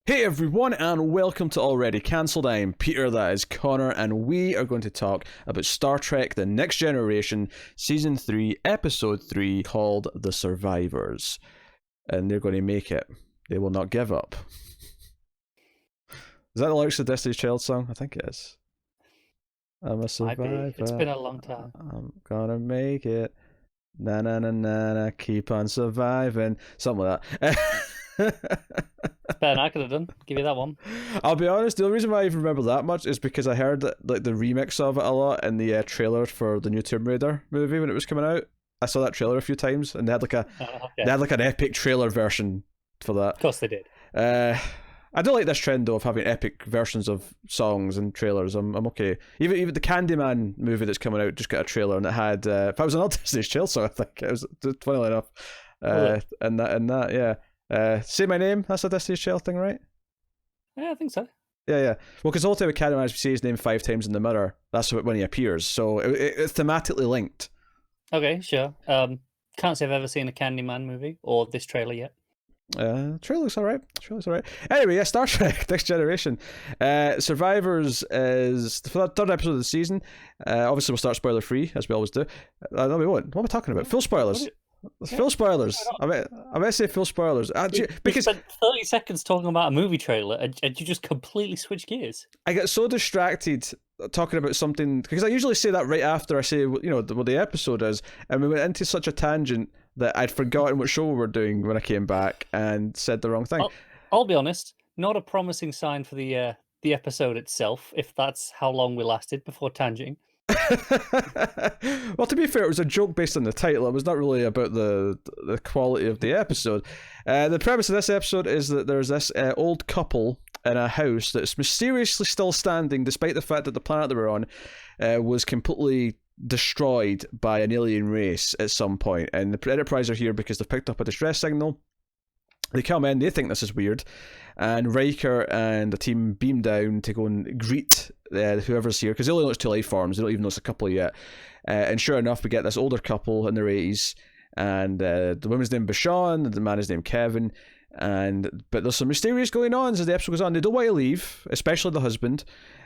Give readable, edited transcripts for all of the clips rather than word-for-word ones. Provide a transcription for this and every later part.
Hey everyone, and welcome to Already Cancelled. I am Peter, that is Connor, and we are going to talk about Star Trek The Next Generation, Season 3, Episode 3, called The Survivors. And they're going to make it. They will not give up. Is that the lyrics of Destiny's Child song? I think it is. I'm a survivor. It's been a long time. I'm gonna make it. Na na na na na, keep on surviving. Something like that. It's better than I could have done. Give you that one. I'll be honest, the only reason why I even remember that much is because I heard like the remix of it a lot in the trailer for the new Tomb Raider movie when it was coming out. I saw that trailer a few times, and they had like an epic trailer version for that. Of course they did. I do like this trend though of having epic versions of songs and trailers. I'm okay. Even the Candyman movie that's coming out just got a trailer, and it had if I was an Destiny's Child song, I think it was, funnily enough. Really? And that yeah. Say My Name, that's a Destiny's Child thing, right? Yeah, I think so. Yeah. Well, because the whole time with Candyman is we say his name 5 times in the mirror. That's when he appears. So it's thematically linked. Okay, sure. Can't say I've ever seen a Candyman movie or this trailer yet. Trailer looks alright. Anyway, yeah, Star Trek Next Generation. Survivors is the third episode of the season. Obviously, we'll start spoiler free, as we always do. No, we won't. What am I talking about? Full spoilers. Full spoilers. I might say full spoilers. Because you spent 30 seconds talking about a movie trailer and you just completely switch gears. I get so distracted talking about something because I usually say that right after I say what the episode is, and we went into such a tangent that I'd forgotten what show we were doing when I came back and said the wrong thing. I'll be honest, not a promising sign for the episode itself, if that's how long we lasted before tangenting. Well, to be fair, it was a joke based on the title. It was not really about the quality of the episode. The premise of this episode is that there's this old couple in a house that's mysteriously still standing, despite the fact that the planet they were on was completely destroyed by an alien race at some point. And the Enterprise are here because they've picked up a distress signal. They come in, they think this is weird, and Riker and the team beam down to go and greet whoever's here, because they only know it's 2 life forms, they don't even know it's a couple yet. And sure enough, we get this older couple in their 80s, and the woman's named Bashan, and the man is named Kevin, but there's some mysterious going on as the episode goes on. They don't want to leave, especially the husband,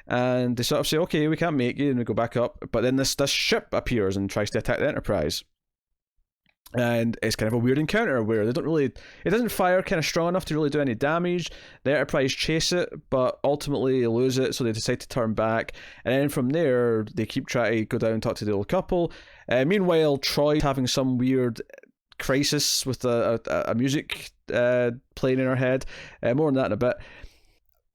and they sort of say, okay, we can't make you, and we go back up, but then this ship appears and tries to attack the Enterprise. And it's kind of a weird encounter where it doesn't fire kind of strong enough to really do any damage. The Enterprise chase it, but ultimately they lose it, so they decide to turn back. And then from there, they keep trying to go down and talk to the old couple. Meanwhile, Troi's having some weird crisis with a music playing in her head. More on that in a bit.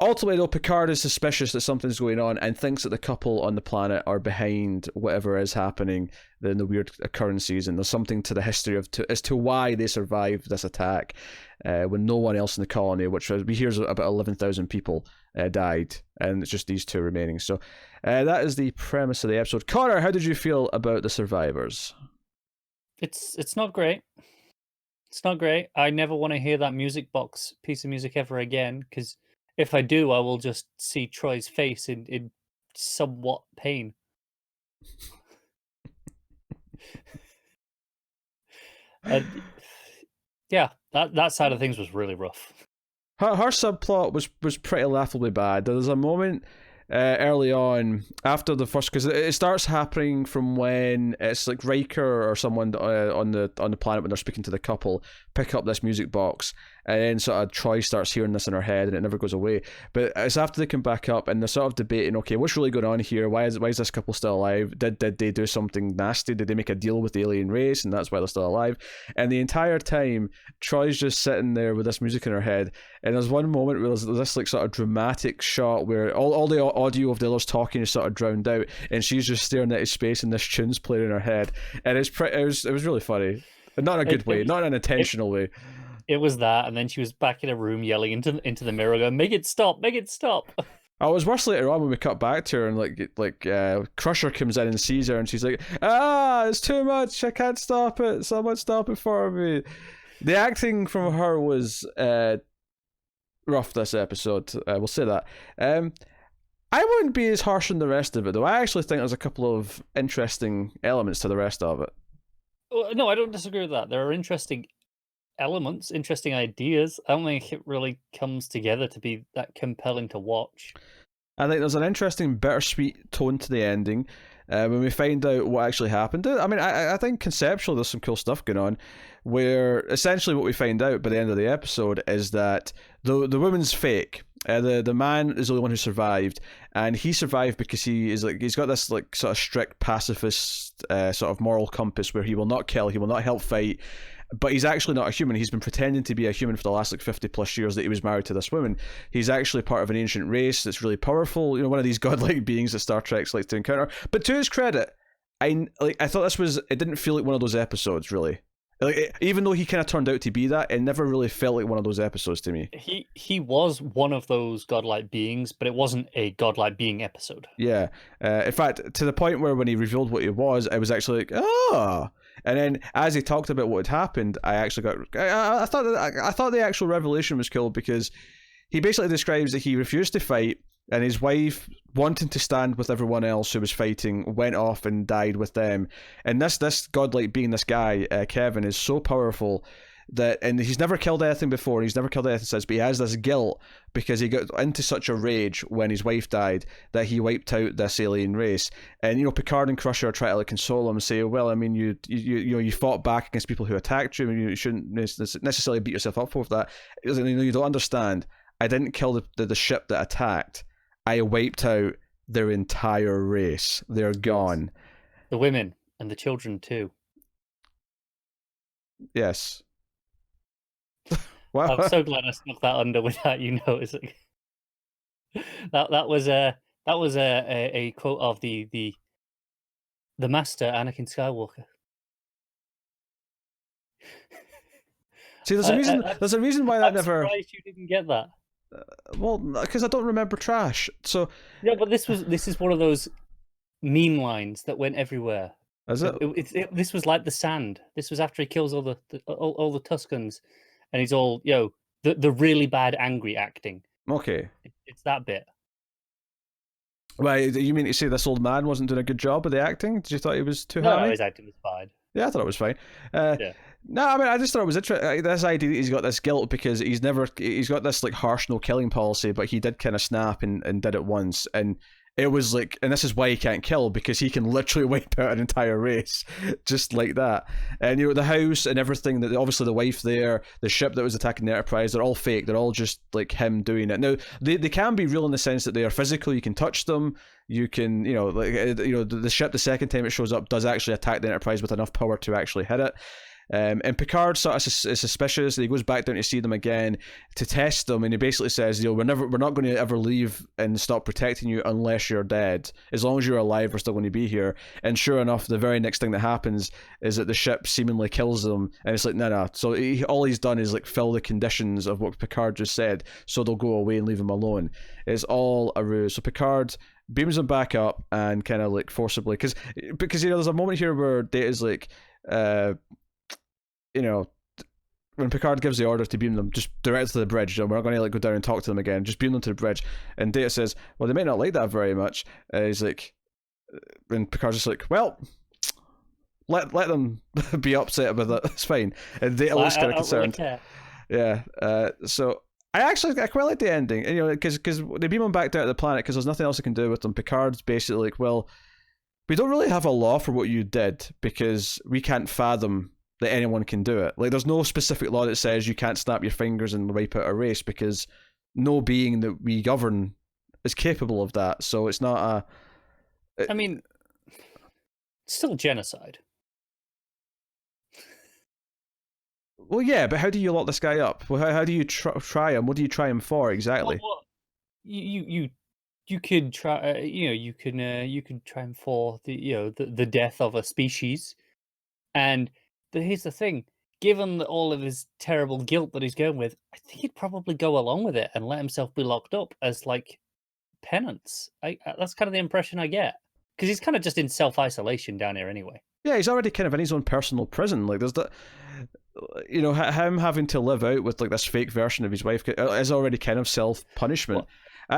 Ultimately, though, Picard is suspicious that something's going on and thinks that the couple on the planet are behind whatever is happening in the weird occurrences, and there's something to the history as to why they survived this attack when no one else in the colony, which we hear is about 11,000 people, died, and it's just these 2 remaining. So that is the premise of the episode. Connor, how did you feel about the survivors? It's not great. It's not great. I never want to hear that music box piece of music ever again, because if I do, I will just see Troi's face in somewhat pain. And yeah, that side of things was really rough. Her subplot was pretty laughably bad. There's a moment early on after the first, because it starts happening from when it's like Riker or someone on the planet when they're speaking to the couple pick up this music box, and then sort of Troi starts hearing this in her head and it never goes away. But it's after they come back up and they're sort of debating, okay, what's really going on here? Why is this couple still alive? Did they do something nasty? Did they make a deal with the alien race and that's why they're still alive? And the entire time Troi's just sitting there with this music in her head, and there's one moment where there's this like sort of dramatic shot where all the audio of the others talking is sort of drowned out, and she's just staring at his space and this tune's playing in her head, and it was really funny. Not in a good way, not in an intentional way. It was that, and then she was back in a room yelling into the mirror, going, "Make it stop! Make it stop!" I was worse later on when we cut back to her, and like Crusher comes in and sees her, and she's like, it's too much! I can't stop it! Someone stop it for me! The acting from her was rough this episode. We'll say that. I wouldn't be as harsh on the rest of it, though. I actually think there's a couple of interesting elements to the rest of it. No, I don't disagree with that. There are interesting elements, interesting ideas. I don't think it really comes together to be that compelling to watch. I think there's an interesting bittersweet tone to the ending when we find out what actually happened. I mean, I think conceptually there's some cool stuff going on, where essentially what we find out by the end of the episode is that the woman's fake. The man is the only one who survived, and he survived because he's got this like sort of strict pacifist sort of moral compass where he will not kill, he will not help fight. But he's actually not a human. He's been pretending to be a human for the last 50 plus years that he was married to this woman. He's actually part of an ancient race that's really powerful. One of these godlike beings that Star Trek likes to encounter. But to his credit, I thought it didn't feel like one of those episodes, really. Even though he kind of turned out to be that, it never really felt like one of those episodes to me. He was one of those godlike beings, but it wasn't a godlike being episode. Yeah. In fact, to the point where when he revealed what he was, I was actually like, oh. And then as he talked about what had happened, I actually I thought the actual revelation was cool because he basically describes that he refused to fight, and his wife, wanting to stand with everyone else who was fighting, went off and died with them. And this godlike being, this guy, Kevin, is so powerful and he's never killed anything before, he's never killed anything since, but he has this guilt because he got into such a rage when his wife died that he wiped out this alien race. And Picard and Crusher try to console him and say, well, I mean, you fought back against people who attacked you, and you shouldn't necessarily beat yourself up for that. You don't understand. I didn't kill the ship that attacked. I wiped out their entire race. They're gone. The women and the children too. Yes. Wow. I'm so glad I snuck that under without you noticing. That was a quote of the master, Anakin Skywalker. See, there's a reason why that I'm never. Surprised you didn't get that. Well, because I don't remember trash. So yeah, but this is one of those meme lines that went everywhere. Is it? This was like the sand. This was after he kills all the Tuscans, and he's all the really bad angry acting. Okay, it's that bit. Right, you mean to say this old man wasn't doing a good job of the acting? Did you thought he was too hammy? No, his acting was fine. Yeah, I thought it was fine. Yeah. No, I mean, I just thought it was interesting. This idea that he's got this guilt because he's got this harsh no killing policy, but he did kind of snap and did it once, and it was and this is why he can't kill, because he can literally wipe out an entire race just like that. And the house and everything, that obviously the wife there, the ship that was attacking the Enterprise, they're all fake. They're all just him doing it. Now they can be real in the sense that they are physical. You can touch them. You can the ship the second time it shows up does actually attack the Enterprise with enough power to actually hit it. And Picard sort of is suspicious. He goes back down to see them again to test them, and he basically says, we're not going to ever leave and stop protecting you unless you're dead. As long as you're alive, we're still going to be here. And sure enough, the very next thing that happens is that the ship seemingly kills them, and it's no. So all he's done is fill the conditions of what Picard just said, so they'll go away and leave him alone. It's all a ruse. So Picard beams him back up and kind of forcibly, because there's a moment here where Data's when Picard gives the order to beam them just direct to the bridge, we're not going to go down and talk to them again, just beam them to the bridge. And Data says, well, they may not like that very much. He's and Picard's just well, let them be upset with it, it's fine. And Data looks kind of concerned. Yeah. So I quite like the ending, because they beam them back down to the planet because there's nothing else they can do with them. Picard's basically well, we don't really have a law for what you did because we can't fathom that anyone can do it. There's no specific law that says you can't snap your fingers and wipe out a race, because no being that we govern is capable of that. So it's not I mean, it's still genocide. Well, yeah, but how do you lock this guy up? Well, how do you try him? What do you try him for exactly? Well, you could try. You could try him for the death of a species, But here's the thing, given all of his terrible guilt that he's going with, I think he'd probably go along with it and let himself be locked up as penance. That's kind of the impression I get, because he's kind of just in self-isolation down here anyway. Yeah, he's already kind of in his own personal prison. There's that, him having to live out with this fake version of his wife is already kind of self-punishment.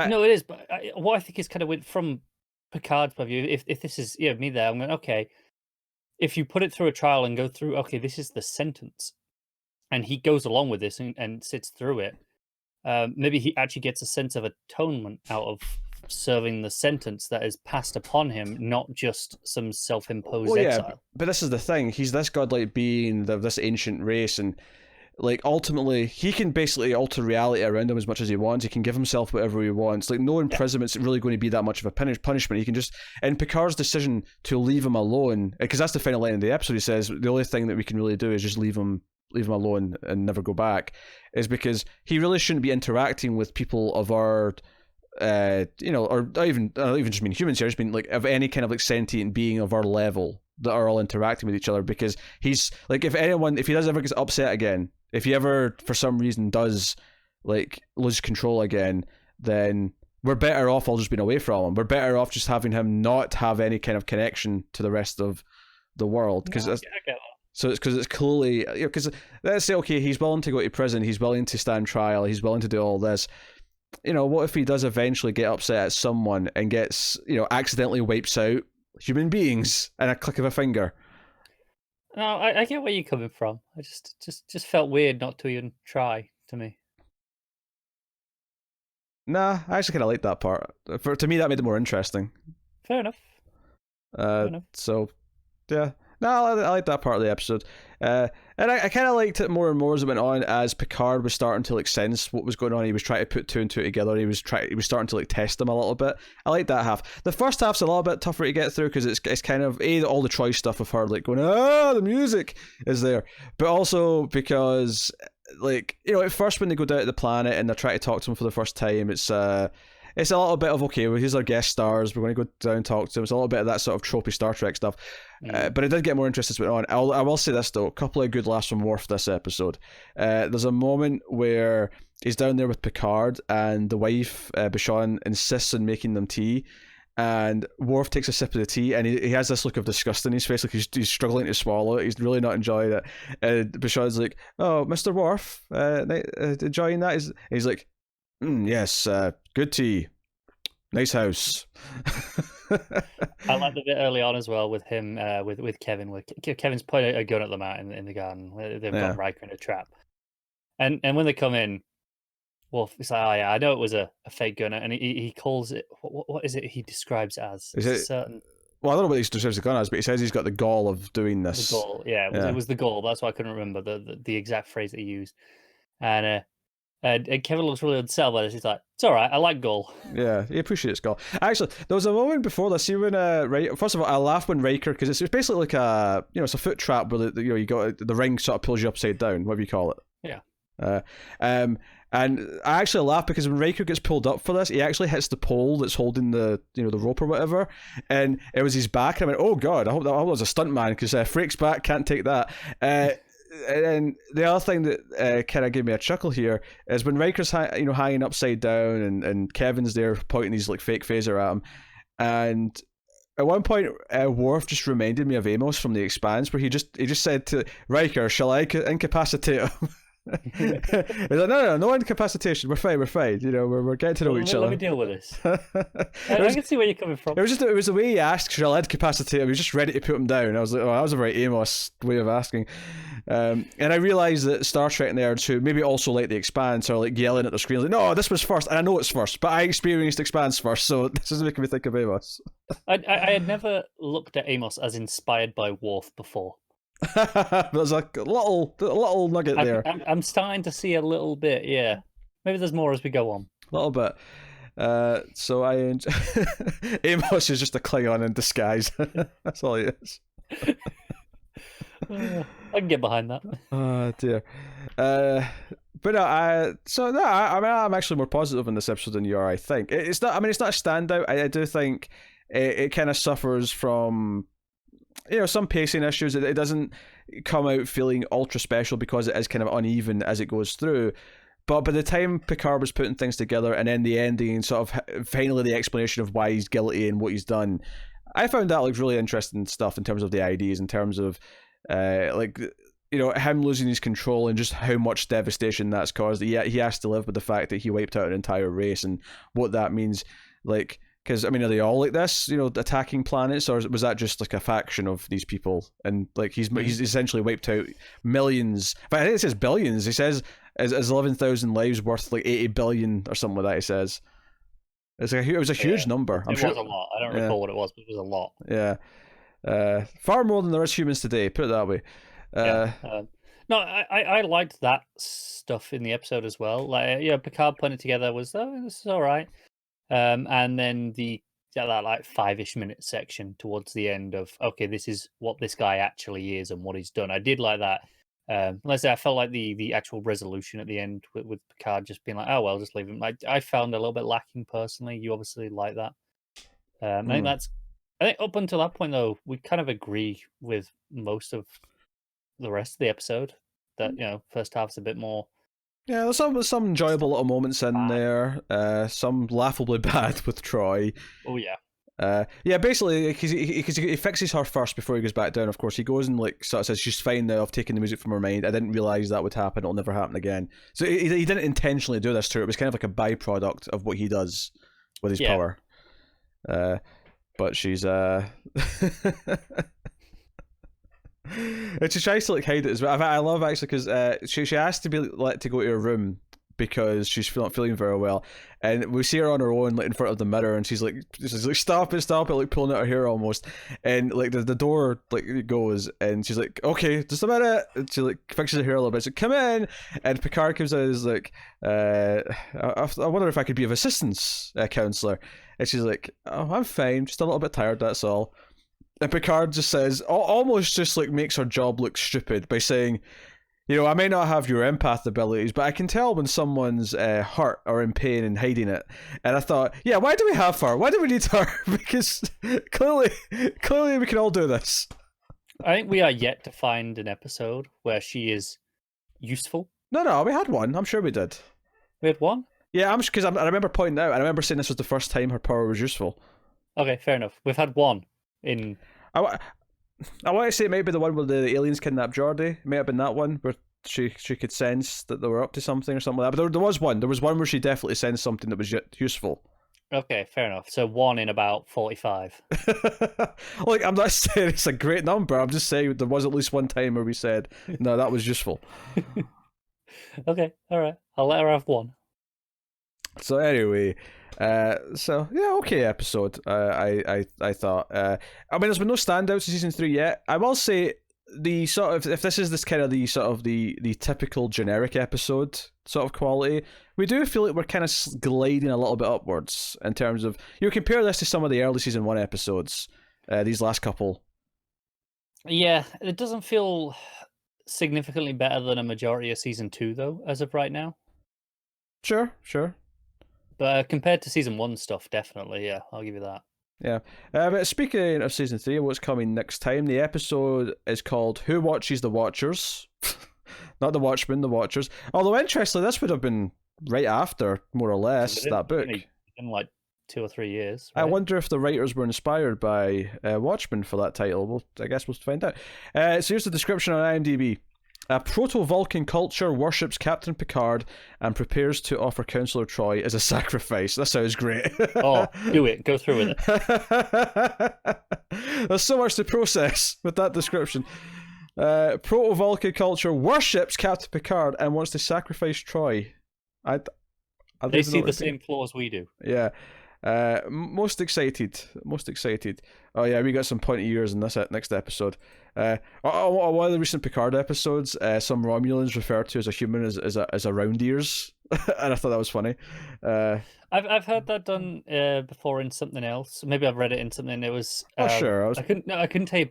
No, it is, but what I think is kind of from Picard's point of view, if this is me there, I'm going, okay, if you put it through a trial and go through, okay, this is the sentence. and he goes along with this and sits through it. Maybe he actually gets a sense of atonement out of serving the sentence that is passed upon him, not just some self-imposed exile. But this is the thing. He's this godlike being of this ancient race, and like ultimately he can basically alter reality around him as much as he wants. He can give himself whatever he wants. Like no imprisonment's really going to be that much of a punishment. He can just, and Picard's decision to leave him alone, because that's the final line of the episode, he says the only thing that we can really do is just leave him alone and never go back, is because he really shouldn't be interacting with people of our or I even just mean humans here, I just mean like of any kind of like sentient being of our level that are all interacting with each other, because he's like, if he does ever get upset again, if he ever for some reason does like lose control again, then we're better off all just being away from him. We're better off just having him not have any kind of connection to the rest of the world, because I get that. So it's because it's clearly, because let's say, okay, he's willing to go to prison, he's willing to stand trial, he's willing to do all this. What if he does eventually get upset at someone and gets, accidentally wipes out human beings in a click of a finger? No, I get where you're coming from. I just felt weird not to even try, to me. Nah, I actually kind of like that part. To me, that made it more interesting. Fair enough. So, yeah. No, I like that part of the episode. And I kind of liked it more and more as it went on, as Picard was starting to like sense what was going on. He was trying to put two and two together. He was starting to like test them a little bit. I like that half. The first half's a little bit tougher to get through because it's kind of all the Troi stuff of her like going, the music is there, but also because like at first when they go down to the planet and they're trying to talk to him for the first time, it's a little bit of, okay, well, here's our guest stars, we're going to go down and talk to them. It's a little bit of that sort of tropey Star Trek stuff. But it did get more interesting as it went on. I will say this, though. A couple of good laughs from Worf this episode. There's a moment where he's down there with Picard, and the wife, Bashon, insists on making them tea. And Worf takes a sip of the tea, and he has this look of disgust in his face, like he's struggling to swallow it. He's really not enjoying it. And Bashon's like, "Oh, Mr. Worf, enjoying that?" He's like, yes, good tea, nice house. I like the bit early on as well with him, with Kevin, where Kevin's pointing a gun at them out in the garden. They've got Riker in a trap, and when they come in, Wolf is like, "Oh yeah, I know it was a fake gun," and he calls it, what is it? He describes it as certain. Well, I don't know what he describes the gun as, but he says he's got the gall of doing this. The gall, it was the gall. That's why I couldn't remember the exact phrase that he used, and Kevin looks really upset by this. He's like, "It's all right. I like Gull." Yeah, he appreciates Gull. Actually, there was a moment before this. See when first of all, I laugh when Riker, because it's basically like a it's a foot trap where you got the ring sort of pulls you upside down, whatever you call it. Yeah. And I actually laugh because when Riker gets pulled up for this, he actually hits the pole that's holding the the rope or whatever, and it was his back. And I went, "Oh God, I hope that was a stunt man, because Frakes back can't take that." And the other thing that kind of gave me a chuckle here is when Riker's hanging upside down, and Kevin's there pointing his like fake phaser at him, and at one point Worf just reminded me of Amos from The Expanse, where he just said to Riker, "Shall I incapacitate him?" He's like, no incapacitation. We're fine. We're getting to know each other. Let me deal with this. I can see where you're coming from. It was the way he asked, "Shall I incapacitate him?" He was just ready to put him down. I was like, that was a very Amos way of asking. And I realised that Star Trek nerds who maybe also like The Expanse are like yelling at the screen, like, "No, this was first, and I know it's first, but I experienced Expanse first, so this is making me think of Amos." I had never looked at Amos as inspired by Worf before. There's a little nugget there. I'm starting to see a little bit, yeah. Maybe there's more as we go on. A little bit. So Amos is just a Klingon in disguise. That's all he is. I can get behind that. Oh dear. But I'm actually more positive in this episode than you are. I think it's not. I mean, it's not a standout. I do think it kind of suffers from some pacing issues. It doesn't come out feeling ultra special because it is kind of uneven as it goes through. But by the time Picard was putting things together, and then the ending, sort of finally the explanation of why he's guilty and what he's done, I found that like really interesting stuff in terms of the ideas, in terms of him losing his control and just how much devastation that's caused. He has to live with the fact that he wiped out an entire race and what that means. Like, Because, I mean, are they all like this, attacking planets, or was that just like a faction of these people? And like he's essentially wiped out millions. But I think it says billions. He says as 11,000 lives worth like 80 billion or something like that. He says it was a huge number. It was a lot. I don't recall what it was, but it was a lot. Yeah, far more than there is humans today. Put it that way. No, I liked that stuff in the episode as well. Like, Picard putting it together was, this is all right. And then that like 5-ish minute section towards the end of, okay, this is what this guy actually is and what he's done. I did like that. Let's say I felt like the actual resolution at the end with Picard just being like, oh well, just leave him. I found a little bit lacking personally. You obviously like that. I think up until that point though, we kind of agree with most of the rest of the episode. That first half's a bit more. Yeah, there's some enjoyable little moments in there. Some laughably bad with Troi. Oh yeah. Basically, because he fixes her first before he goes back down. Of course, he goes and like sort of says, "She's fine now. I've taken the music from her mind. I didn't realize that would happen. It'll never happen again." So he didn't intentionally do this to her. It was kind of like a byproduct of what he does with his power. But she's and she tries to like hide it as well. I love actually because she asked to be let to go to her room because she's not feeling very well, and we see her on her own like in front of the mirror, and she's like stop it, like pulling out her hair almost, and like the door like goes, and she's like, okay, just a minute, and she like fixes her hair a little bit, so come in, and Picard comes out and is like, I wonder if I could be of assistance, counselor, and she's like, oh, I'm fine, just a little bit tired, that's all. And Picard just says, almost just like makes her job look stupid by saying, I may not have your empath abilities, but I can tell when someone's hurt or in pain and hiding it. And I thought, yeah, why do we have her? Why do we need her? Because clearly we can all do this. I think we are yet to find an episode where she is useful. No, we had one. I'm sure we did. We had one? Yeah, because I remember pointing out, I remember saying this was the first time her power was useful. Okay, fair enough. We've had one in... I want to say it might be the one where the aliens kidnapped Geordi. It may have been that one where she could sense that they were up to something or something like that. But there was one. There was one where she definitely sensed something that was useful. Okay, fair enough. So one in about 45. Like, I'm not saying it's a great number. I'm just saying there was at least one time where we said, no, that was useful. Okay, all right. I'll let her have one. So anyway... okay episode. I thought. I mean, there's been no standouts in season 3 yet. I will say the sort of, if this is this kind of the sort of the typical generic episode sort of quality, we do feel like we're kind of gliding a little bit upwards in terms of, compare this to some of the early season 1 episodes. These last couple. Yeah, it doesn't feel significantly better than a majority of season 2 though, as of right now. Sure. But compared to season 1 stuff, definitely, yeah, I'll give you that. Yeah. But speaking of season 3, what's coming next time, the episode is called Who Watches the Watchers? Not the Watchmen, the Watchers. Although, interestingly, this would have been right after, more or less, that book. In like 2 or 3 years. Right? I wonder if the writers were inspired by Watchmen for that title. I guess we'll find out. So here's the description on IMDb. A proto-Vulcan culture worships Captain Picard and prepares to offer Counselor Troi as a sacrifice. That sounds great. Oh, do it. Go through with it. There's so much to process with that description. Proto-Vulcan culture worships Captain Picard and wants to sacrifice Troi. They see the same flaws we do. Yeah. Most excited. Oh yeah, we got some pointy ears in this next episode. One of the recent Picard episodes, some Romulans referred to as a human as a round ears, and I thought that was funny. I've heard that done before in something else. Maybe I've read it in something. It was. Sure. I couldn't tell you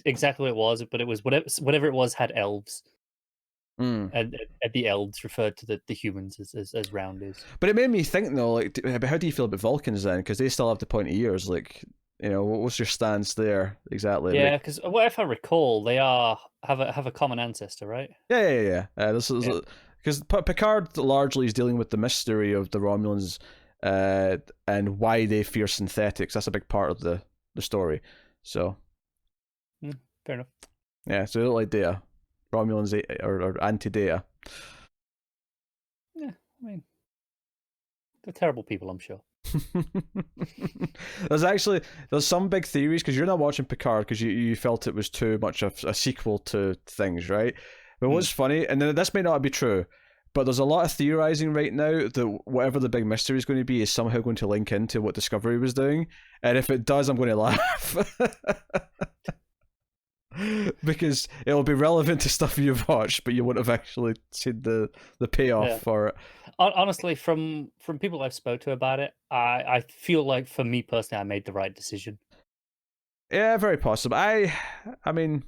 exactly what it was, but it was whatever it was had elves. And the elves referred to the humans as rounders. But it made me think though, like, how do you feel about Vulcans then? Because they still have the pointy ears. Like, what's your stance there exactly? Yeah, because if I recall, they have a common ancestor, right? Yeah. This is because Picard largely is dealing with the mystery of the Romulans and why they fear synthetics. That's a big part of the story. So, fair enough. Yeah, so they look like Data. Romulans or anti-Data. Yeah, I mean, they're terrible people, I'm sure. there's some big theories because you're not watching Picard because you felt it was too much of a sequel to things, right? But what's funny, and then this may not be true, but there's a lot of theorizing right now that whatever the big mystery is going to be is somehow going to link into what Discovery was doing, and if it does, I'm going to laugh. Because it'll be relevant to stuff you've watched, but you won't have actually seen the payoff for it. Honestly, from people I've spoke to about it, I feel like for me personally, I made the right decision. Yeah, very possible. I mean,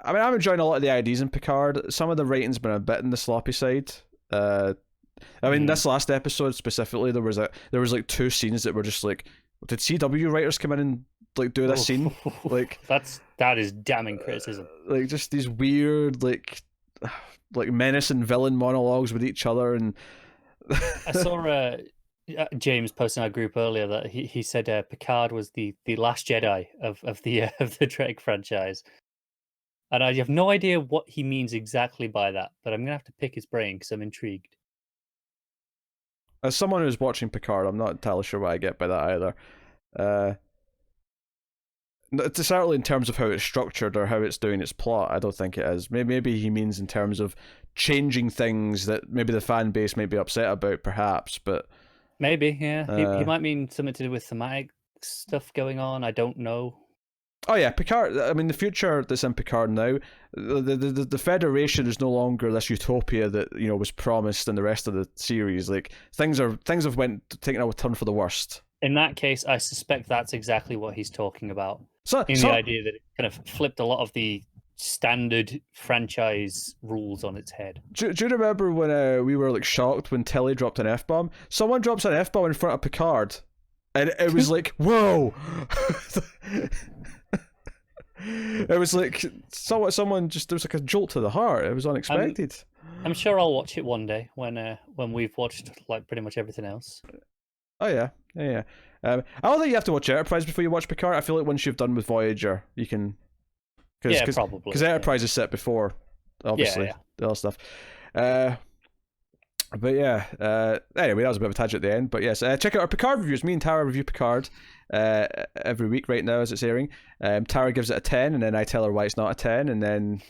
I'm enjoying a lot of the ideas in Picard. Some of the writing's been a bit in the sloppy side. This last episode specifically, there was like 2 scenes that were just like, did CW writers come in and like do this scene? Like that is damning criticism. Like just these weird like menace and villain monologues with each other, and I saw James posting our group earlier that he said Picard was the last Jedi of the Trek franchise, and I have no idea what he means exactly by that, but I'm gonna have to pick his brain because I'm intrigued. As someone who's watching Picard, I'm not entirely sure what I get by that either. Certainly in terms of how it's structured or how it's doing its plot, I don't think it is. Maybe he means in terms of changing things that maybe the fan base may be upset about, perhaps. But maybe, yeah, he might mean something to do with thematic stuff going on. I don't know. Oh yeah, Picard. I mean, the future that's in Picard now, the Federation is no longer this utopia that was promised in the rest of the series. Like things have taken a turn for the worst. In that case, I suspect that's exactly what he's talking about. The idea that it kind of flipped a lot of the standard franchise rules on its head. Do you remember when we were like shocked when Tilly dropped an F-bomb? Someone drops an F-bomb in front of Picard, and it was like, whoa! It was like someone just, there was like a jolt to the heart. It was unexpected. I'm sure I'll watch it one day when we've watched like pretty much everything else. Oh yeah. I don't think you have to watch Enterprise before you watch Picard. I feel like once you've done with Voyager, you can. Probably. Because Enterprise is set before, obviously, the other stuff. But yeah, anyway, that was a bit of a tangent at the end. But yes, check out our Picard reviews. Me and Tara review Picard every week right now as it's airing. Tara gives it a 10, and then I tell her why it's not a 10, and then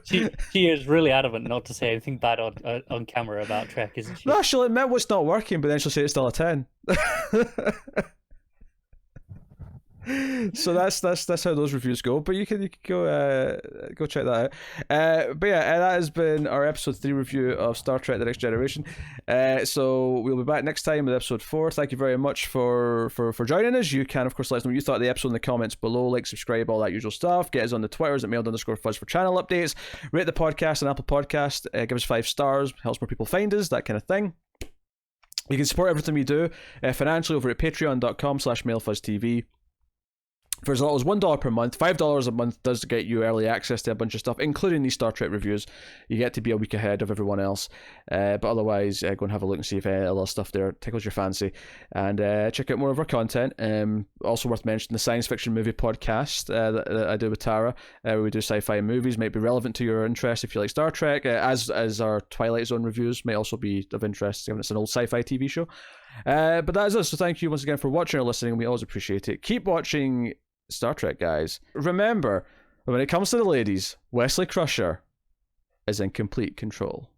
she is really adamant not to say anything bad on camera about Trek, isn't she? No, she'll admit what's not working, but then she'll say it's still a 10. So that's how those reviews go. But you can go check that out. But yeah, that has been our episode 3 review of Star Trek: The Next Generation. So we'll be back next time with episode 4. Thank you very much for joining us. You can of course let us know what you thought of the episode in the comments below. Like, subscribe, all that usual stuff. Get us on the Twitters at mailed_fuzz for channel updates. Rate the podcast on Apple Podcast. Give us 5 stars. Helps more people find us. That kind of thing. You can support everything we do financially over at patreon.com/mailfuzztv. For as little as $1 per month, $5 a month does get you early access to a bunch of stuff, including these Star Trek reviews. You get to be a week ahead of everyone else. But otherwise, go and have a look and see if a little stuff there tickles your fancy. And check out more of our content. Also worth mentioning the science fiction movie podcast that I do with Tara, where we do sci-fi movies. Might be relevant to your interest if you like Star Trek, as our Twilight Zone reviews may also be of interest, given it's an old sci-fi TV show. But that is us. So thank you once again for watching or listening. We always appreciate it. Keep watching Star Trek, guys. Remember, when it comes to the ladies, Wesley Crusher is in complete control.